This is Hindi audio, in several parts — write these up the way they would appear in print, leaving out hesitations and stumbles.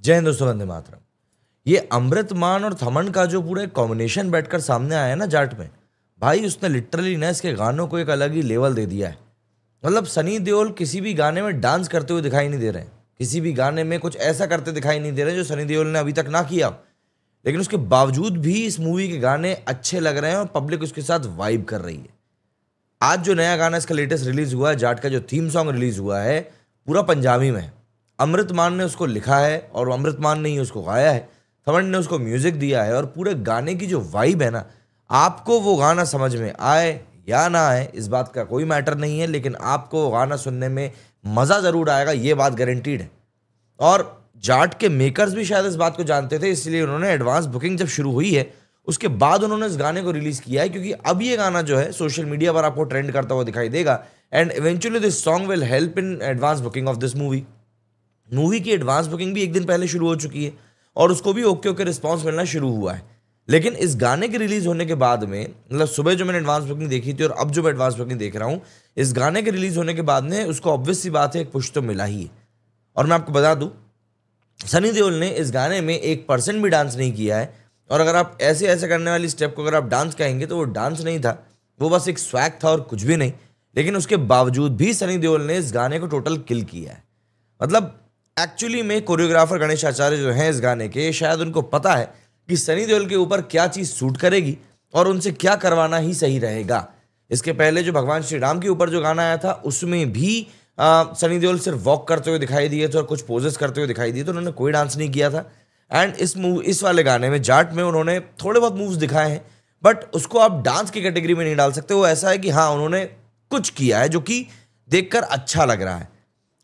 जय हिंद दोस्तों, वंदे मातरम। ये अमृतमान और थमन का जो पूरा कॉम्बिनेशन बैठकर सामने आया है ना जाट में, भाई उसने लिटरली ना इसके गानों को एक अलग ही लेवल दे दिया है। मतलब सनी देओल किसी भी गाने में डांस करते हुए दिखाई नहीं दे रहे हैं, किसी भी गाने में कुछ ऐसा करते दिखाई नहीं दे रहे जो सनी देओल ने अभी तक ना किया। लेकिन उसके बावजूद भी इस मूवी के गाने अच्छे लग रहे हैं और पब्लिक उसके साथ वाइब कर रही है। आज जो नया गाना इसका लेटेस्ट रिलीज हुआ है, जाट का जो थीम सॉन्ग रिलीज हुआ है, पूरा पंजाबी में है। अमृतमान ने उसको लिखा है और अमृतमान ने ही उसको गाया है। थमन ने उसको म्यूजिक दिया है और पूरे गाने की जो वाइब है ना, आपको वो गाना समझ में आए या ना आए इस बात का कोई मैटर नहीं है, लेकिन आपको वो गाना सुनने में मज़ा ज़रूर आएगा, ये बात गारंटीड है। और जाट के मेकर्स भी शायद इस बात को जानते थे, इसलिए उन्होंने एडवांस बुकिंग जब शुरू हुई है उसके बाद उन्होंने इस गाने को रिलीज़ किया है, क्योंकि अब ये गाना जो है सोशल मीडिया पर आपको ट्रेंड करता हुआ दिखाई देगा and eventually this song will help in advance booking of this movie. Movie की एडवांस बुकिंग भी एक दिन पहले शुरू हो चुकी है और उसको भी ओके ओके रिस्पॉन्स मिलना शुरू हुआ है। लेकिन इस गाने के रिलीज होने के बाद में, मतलब सुबह जो मैंने एडवांस बुकिंग देखी थी और अब जो मैं एडवांस बुकिंग देख रहा हूँ, इस गाने के रिलीज होने के बाद में उसको ऑब्वियस सी बात है एक पुश तो मिला ही है। और मैं आपको बता दूं, सनी देओल ने इस गाने में 1% भी डांस नहीं किया है। और अगर आप ऐसे ऐसे करने वाली स्टेप को अगर आप डांस कहेंगे तो वो डांस नहीं था, वो बस एक स्वैग था और कुछ भी नहीं। लेकिन उसके बावजूद भी सनी देओल ने इस गाने को टोटल किल किया है। मतलब एक्चुअली में कोरियोग्राफर गणेश आचार्य जो हैं इस गाने के, शायद उनको पता है कि सनी देओल के ऊपर क्या चीज़ सूट करेगी और उनसे क्या करवाना ही सही रहेगा। इसके पहले जो भगवान श्री राम के ऊपर जो गाना आया था उसमें भी सनी देओल सिर्फ वॉक करते हुए दिखाई दिए थे और कुछ पोजेस करते हुए दिखाई दिए थे, उन्होंने कोई डांस नहीं किया था। एंड इस वाले गाने में जाट में उन्होंने थोड़े बहुत मूव्स दिखाए हैं, बट उसको आप डांस की कैटेगरी में नहीं डाल सकते। वो ऐसा है कि हाँ, उन्होंने कुछ किया है जो कि देखकर अच्छा लग रहा है।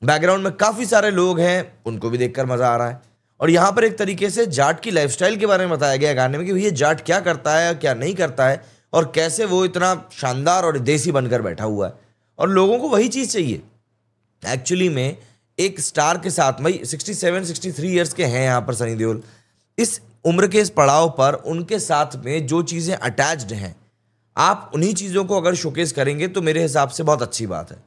बैकग्राउंड में काफ़ी सारे लोग हैं, उनको भी देखकर मज़ा आ रहा है। और यहाँ पर एक तरीके से जाट की लाइफस्टाइल के बारे में बताया गया गाने में कि भैया जाट क्या करता है, क्या नहीं करता है और कैसे वो इतना शानदार और देसी बनकर बैठा हुआ है। और लोगों को वही चीज़ चाहिए एक्चुअली में। एक स्टार के साथ, भाई 67-63 ईयर्स के हैं यहाँ पर सनी देओल, इस उम्र के इस पड़ाव पर उनके साथ में जो चीज़ें अटैच्ड हैं, आप उन्हीं चीज़ों को अगर शोकेस करेंगे तो मेरे हिसाब से बहुत अच्छी बात है।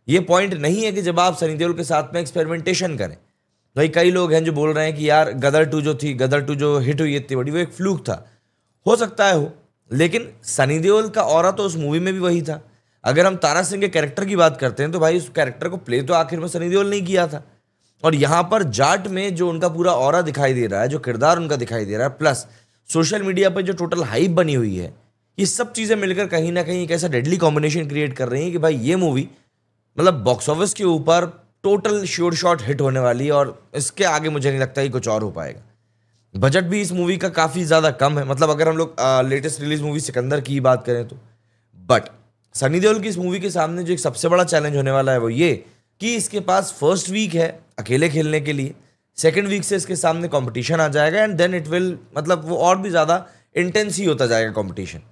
ये पॉइंट नहीं है कि जब आप सनी देओल के साथ में एक्सपेरिमेंटेशन करें। भाई कई लोग हैं जो बोल रहे हैं कि यार गदर 2 जो थी, गदर 2 जो हिट हुई इतनी बड़ी, वो एक फ्लूक था। हो सकता है हो, लेकिन सनी देओल का ऑरा तो उस मूवी में भी वही था। अगर हम तारा सिंह के कैरेक्टर की बात करते हैं तो भाई उस कैरेक्टर को प्ले तो आखिर में सनी देओल ने किया था। और यहाँ पर जाट में जो उनका पूरा ऑरा दिखाई दे रहा है, जो किरदार उनका दिखाई दे रहा है, प्लस सोशल मीडिया पर जो टोटल हाइप बनी हुई है, ये सब चीज़ें मिलकर कहीं ना कहीं एक ऐसा डेडली कॉम्बिनेशन क्रिएट कर रही हैं कि भाई ये मूवी मतलब बॉक्स ऑफिस के ऊपर टोटल श्योर शॉट हिट होने वाली है और इसके आगे मुझे नहीं लगता कि कुछ और हो पाएगा। बजट भी इस मूवी का काफ़ी ज़्यादा कम है, मतलब अगर हम लोग लेटेस्ट रिलीज मूवी सिकंदर की बात करें तो। बट सनी देओल की इस मूवी के सामने जो एक सबसे बड़ा चैलेंज होने वाला है वो ये कि इसके पास फर्स्ट वीक है अकेले खेलने के लिए, सेकेंड वीक से इसके सामने कॉम्पिटिशन आ जाएगा एंड देन इट विल, मतलब वो और भी ज़्यादा इंटेंस ही होता जाएगा कॉम्पिटिशन।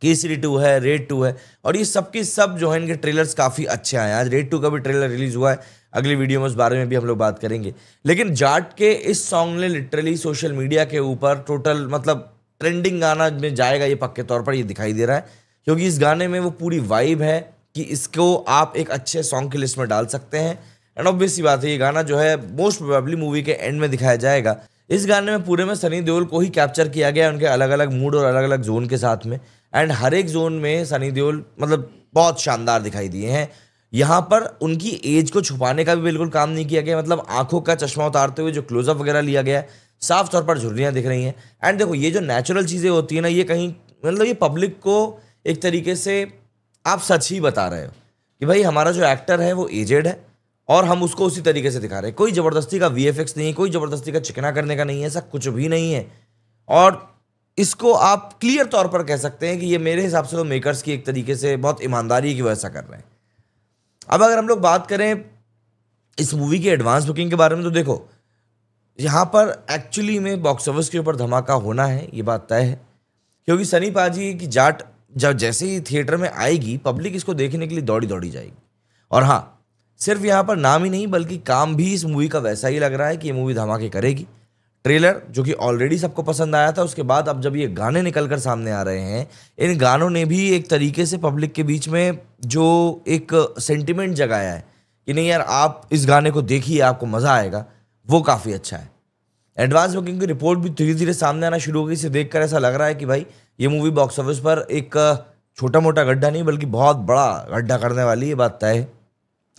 केसरी 2 है, रेड 2 है और ये सब के सब जो है इनके ट्रेलर्स काफ़ी अच्छे आए हैं। आज रेड 2 का भी ट्रेलर रिलीज हुआ है, अगली वीडियो में उस बारे में भी हम लोग बात करेंगे। लेकिन जाट के इस सॉन्ग ने लिटरली सोशल मीडिया के ऊपर टोटल, मतलब ट्रेंडिंग गाना में जाएगा ये पक्के तौर पर, ये दिखाई दे रहा है। क्योंकि इस गाने में वो पूरी वाइब है कि इसको आप एक अच्छे सॉन्ग की लिस्ट में डाल सकते हैं। एंड ऑब्वियस सी बात है, ये गाना जो है मोस्ट प्रोबेबली मूवी के एंड में दिखाया जाएगा। इस गाने में पूरे में सनी देओल को ही कैप्चर किया गया है, उनके अलग अलग मूड और अलग अलग जोन के साथ में। एंड हर एक जोन में सनी देओल मतलब बहुत शानदार दिखाई दिए हैं। यहाँ पर उनकी एज को छुपाने का भी बिल्कुल काम नहीं किया गया, मतलब आंखों का चश्मा उतारते हुए जो क्लोजअप वगैरह लिया गया है, साफ तौर पर झुर्रियाँ दिख रही हैं। एंड देखो, ये जो नेचुरल चीज़ें होती हैं ना, ये कहीं मतलब ये पब्लिक को एक तरीके से आप सच ही बता रहे हो कि भाई हमारा जो एक्टर है वो एजेड है और हम उसको उसी तरीके से दिखा रहे हैं। कोई ज़बरदस्ती का VFX नहीं है, कोई ज़बरदस्ती का चिकना करने का नहीं है, ऐसा कुछ भी नहीं है। और इसको आप क्लियर तौर पर कह सकते हैं कि ये मेरे हिसाब से तो मेकर्स की एक तरीके से बहुत ईमानदारी की वजह से कर रहे हैं। अब अगर हम लोग बात करें इस मूवी की एडवांस बुकिंग के बारे में, तो देखो यहाँ पर एक्चुअली में बॉक्स ऑफिस के ऊपर धमाका होना है, ये बात तय है। क्योंकि सनी पाजी की जाट जब जैसे ही थिएटर में आएगी, पब्लिक इसको देखने के लिए दौड़ी दौड़ी जाएगी। और हाँ, सिर्फ यहाँ पर नाम ही नहीं बल्कि काम भी इस मूवी का वैसा ही लग रहा है कि ये मूवी धमाके करेगी। ट्रेलर जो कि ऑलरेडी सबको पसंद आया था, उसके बाद अब जब ये गाने निकल कर सामने आ रहे हैं, इन गानों ने भी एक तरीके से पब्लिक के बीच में जो एक सेंटिमेंट जगाया है कि नहीं यार आप इस गाने को देखिए, आपको मज़ा आएगा, वो काफ़ी अच्छा है। एडवांस बुकिंग की रिपोर्ट भी धीरे धीरे सामने आना शुरू हो गई। इसे देखकर ऐसा लग रहा है कि भाई ये मूवी बॉक्स ऑफिस पर एक छोटा मोटा गड्ढा नहीं बल्कि बहुत बड़ा गड्ढा करने वाली, ये बात तय है।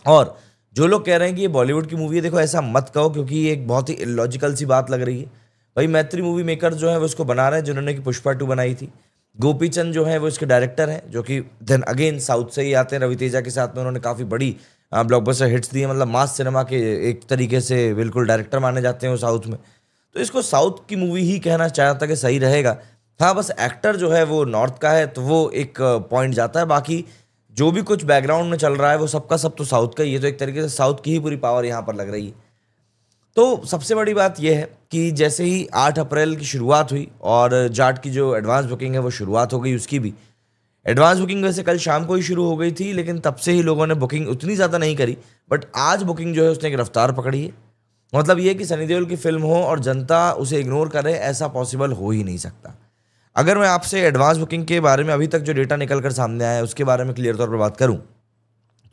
और जो लोग कह रहे हैं कि ये बॉलीवुड की मूवी है, देखो ऐसा मत कहो, क्योंकि ये एक बहुत ही इलॉजिकल सी बात लग रही है। भाई मैत्री मूवी मेकर जो है वो इसको बना रहे हैं, जिन्होंने कि पुष्पा 2 बनाई थी। गोपी चंद जो है वो इसके डायरेक्टर हैं, जो कि देन अगेन साउथ से ही आते हैं। रवि तेजा के साथ में उन्होंने काफ़ी बड़ी ब्लॉकबस्टर हिट्स दी है, मतलब मास सिनेमा के एक तरीके से बिल्कुल डायरेक्टर माने जाते हैं वो साउथ में। तो इसको साउथ की मूवी ही कहना चाहता कि सही रहेगा। हाँ, बस एक्टर जो है वो नॉर्थ का है, तो वो एक पॉइंट जाता है। बाकी जो भी कुछ बैकग्राउंड में चल रहा है वो सबका सब तो साउथ का ही है, तो एक तरीके से साउथ की ही पूरी पावर यहाँ पर लग रही है। तो सबसे बड़ी बात यह है कि जैसे ही 8 अप्रैल की शुरुआत हुई और जाट की जो एडवांस बुकिंग है वो शुरुआत हो गई, उसकी भी एडवांस बुकिंग वैसे कल शाम को ही शुरू हो गई थी, लेकिन तब से ही लोगों ने बुकिंग उतनी ज़्यादा नहीं करी। बट आज बुकिंग जो है उसने एक रफ्तार पकड़ी है। मतलब ये कि सनी देओल की फिल्म हो और जनता उसे इग्नोर करे, ऐसा पॉसिबल हो ही नहीं सकता। अगर मैं आपसे एडवांस बुकिंग के बारे में अभी तक जो डेटा निकल कर सामने आया है उसके बारे में क्लियर तौर पर बात करूं,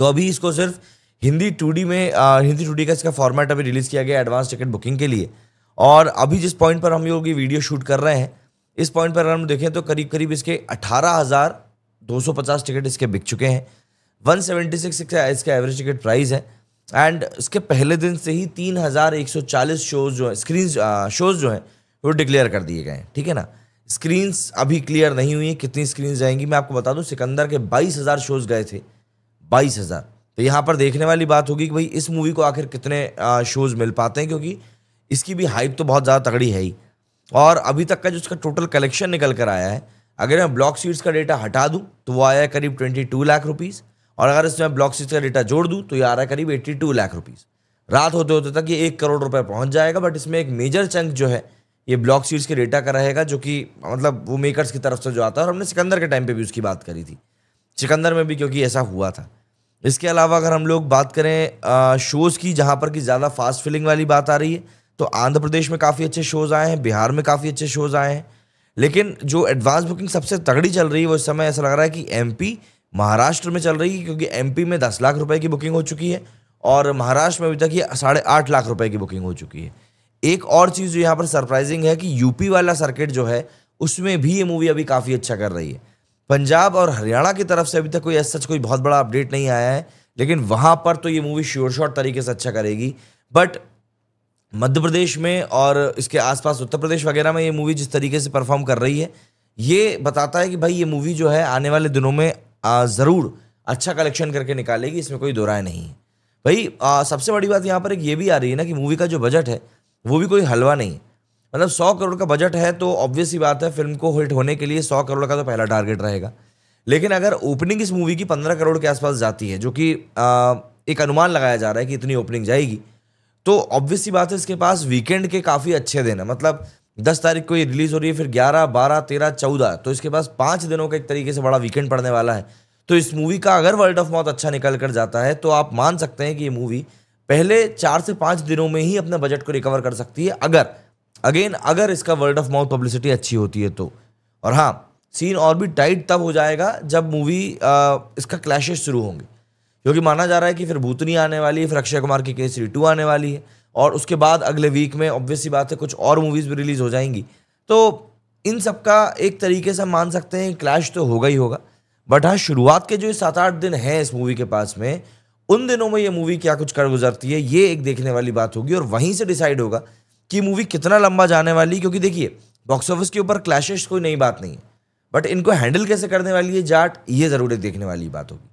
तो अभी इसको सिर्फ हिंदी 2D में हिंदी 2D का इसका फॉर्मेट अभी रिलीज़ किया गया एडवांस टिकट बुकिंग के लिए। और अभी जिस पॉइंट पर हम लोग ये वीडियो शूट कर रहे हैं, इस पॉइंट पर अगर हम देखें तो करीब करीब इसके 18,250 टिकट इसके बिक चुके हैं। 176 इसका एवरेज टिकट प्राइस है। एंड इसके पहले दिन से ही 3,140 शोज जो है शोज जो हैं वो डिक्लेयर कर दिए गए हैं। ठीक है ना, स्क्रीन्स अभी क्लियर नहीं हुई, कितनी स्क्रीन्स जाएंगी मैं आपको बता दूं। सिकंदर के 22,000 शोज गए थे, 22,000। तो यहाँ पर देखने वाली बात होगी कि भाई इस मूवी को आखिर कितने शोज मिल पाते हैं, क्योंकि इसकी भी हाइप तो बहुत ज़्यादा तगड़ी है ही। और अभी तक का जो इसका टोटल कलेक्शन निकल कर आया है, अगर मैं ब्लॉक सीट्स का डेटा हटा दूं तो वो आया है करीब 22 लाख रुपीज़, और अगर इसमें ब्लॉक सीट्स का डेटा जोड़ दूं तो ये आ रहा है करीब 82 लाख रुपीज़। रात होते होते तक ये 1 करोड़ रुपए पहुंच जाएगा। बट इसमें एक मेजर चंक जो है ये ब्लॉक सीट्स के डेटा का रहेगा, जो कि मतलब वो मेकर्स की तरफ से जो आता है। और हमने सिकंदर के टाइम पे भी उसकी बात करी थी, सिकंदर में भी क्योंकि ऐसा हुआ था। इसके अलावा अगर हम लोग बात करें शोज़ की, जहाँ पर कि ज़्यादा फास्ट फिलिंग वाली बात आ रही है, तो आंध्र प्रदेश में काफ़ी अच्छे शोज़ आए हैं, बिहार में काफ़ी अच्छे शोज़ आए हैं। लेकिन जो एडवांस बुकिंग सबसे तगड़ी चल रही है वो इस समय ऐसा लग रहा है कि एमपी महाराष्ट्र में चल रही है, क्योंकि एमपी में 10 लाख रुपए की बुकिंग हो चुकी है और महाराष्ट्र में अभी तक ये 8.5 लाख रुपए की बुकिंग हो चुकी है। एक और चीज़ जो यहाँ पर सरप्राइजिंग है कि यूपी वाला सर्किट जो है उसमें भी ये मूवी अभी काफ़ी अच्छा कर रही है। पंजाब और हरियाणा की तरफ से अभी तक कोई सच कोई बहुत बड़ा अपडेट नहीं आया है, लेकिन वहाँ पर तो ये मूवी श्योर शॉट तरीके से अच्छा करेगी। बट मध्य प्रदेश में और इसके आसपास उत्तर प्रदेश वगैरह में ये मूवी जिस तरीके से परफॉर्म कर रही है, ये बताता है कि भाई ये मूवी जो है आने वाले दिनों में ज़रूर अच्छा कलेक्शन करके निकालेगी, इसमें कोई दो राय नहीं है। भाई सबसे बड़ी बात यहाँ पर एक ये भी आ रही है ना कि मूवी का जो बजट है वो भी कोई हलवा नहीं है। मतलब 100 करोड़ का बजट है तो ऑब्वियस सी बात है फिल्म को हिट होने के लिए 100 करोड़ का तो पहला टारगेट रहेगा। लेकिन अगर ओपनिंग इस मूवी की 15 करोड़ के आसपास जाती है, जो कि एक अनुमान लगाया जा रहा है कि इतनी ओपनिंग जाएगी, तो ऑब्वियस सी बात है इसके पास वीकेंड के काफ़ी अच्छे दिन है। मतलब 10 तारीख को ये रिलीज़ हो रही है, फिर 11, 12, 13, 14, तो इसके पास 5 दिनों का एक तरीके से बड़ा वीकेंड पड़ने वाला है। तो इस मूवी का अगर वर्ड ऑफ माउथ अच्छा निकल कर जाता है तो आप मान सकते हैं कि ये मूवी पहले 4 से 5 दिनों में ही अपने बजट को रिकवर कर सकती है, अगर इसका वर्ड ऑफ माउथ पब्लिसिटी अच्छी होती है तो। और हाँ, सीन और भी टाइट तब हो जाएगा जब मूवी इसका क्लैशेस शुरू होंगे, क्योंकि माना जा रहा है कि फिर भूतनी आने वाली है, फिर अक्षय कुमार की केसरी 2 आने वाली है, और उसके बाद अगले वीक में ऑब्वियस सी बात है कुछ और मूवीज़ भी रिलीज़ हो जाएंगी। तो इन सब का एक तरीके से मान सकते हैं क्लैश तो होगा ही होगा। बट हाँ, शुरुआत के जो 7-8 दिन हैं इस मूवी के पास में, उन दिनों में ये मूवी क्या कुछ कर गुजरती है, ये एक देखने वाली बात होगी। और वहीं से डिसाइड होगा कि मूवी कितना लंबा जाने वाली, क्योंकि देखिए बॉक्स ऑफिस के ऊपर क्लैशेस कोई नई बात नहीं है, बट इनको हैंडल कैसे करने वाली है जाट, ये ज़रूर एक देखने वाली बात होगी।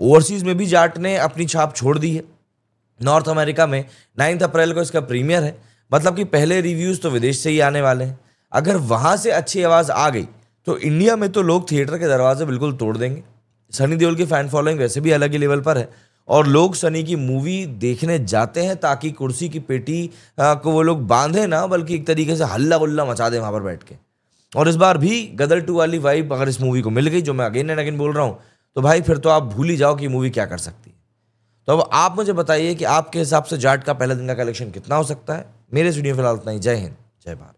ओवरसीज़ में भी जाट ने अपनी छाप छोड़ दी है। नॉर्थ अमेरिका में 9 अप्रैल को इसका प्रीमियर है, मतलब कि पहले रिव्यूज़ तो विदेश से ही आने वाले हैं। अगर वहाँ से अच्छी आवाज़ आ गई तो इंडिया में तो लोग थिएटर के दरवाजे बिल्कुल तोड़ देंगे। सनी देओल की फ़ैन फॉलोइंग वैसे भी अलग ही लेवल पर है, और लोग सनी की मूवी देखने जाते हैं ताकि कुर्सी की पेटी को वो लोग बांधे ना, बल्कि एक तरीके से हल्ला गुल्ला मचा दें वहाँ पर बैठ के। और इस बार भी गदर 2 वाली वाइब अगर इस मूवी को मिल गई, जो मैं अगेन एंड अगेन बोल रहा हूँ, तो भाई फिर तो आप भूल ही जाओ कि मूवी क्या कर सकती है। तो अब आप मुझे बताइए कि आपके हिसाब से जाट का पहले दिन का कलेक्शन कितना हो सकता है। मेरे स्टूडियो फिलहाल इतना ही। जय हिंद, जय भारत।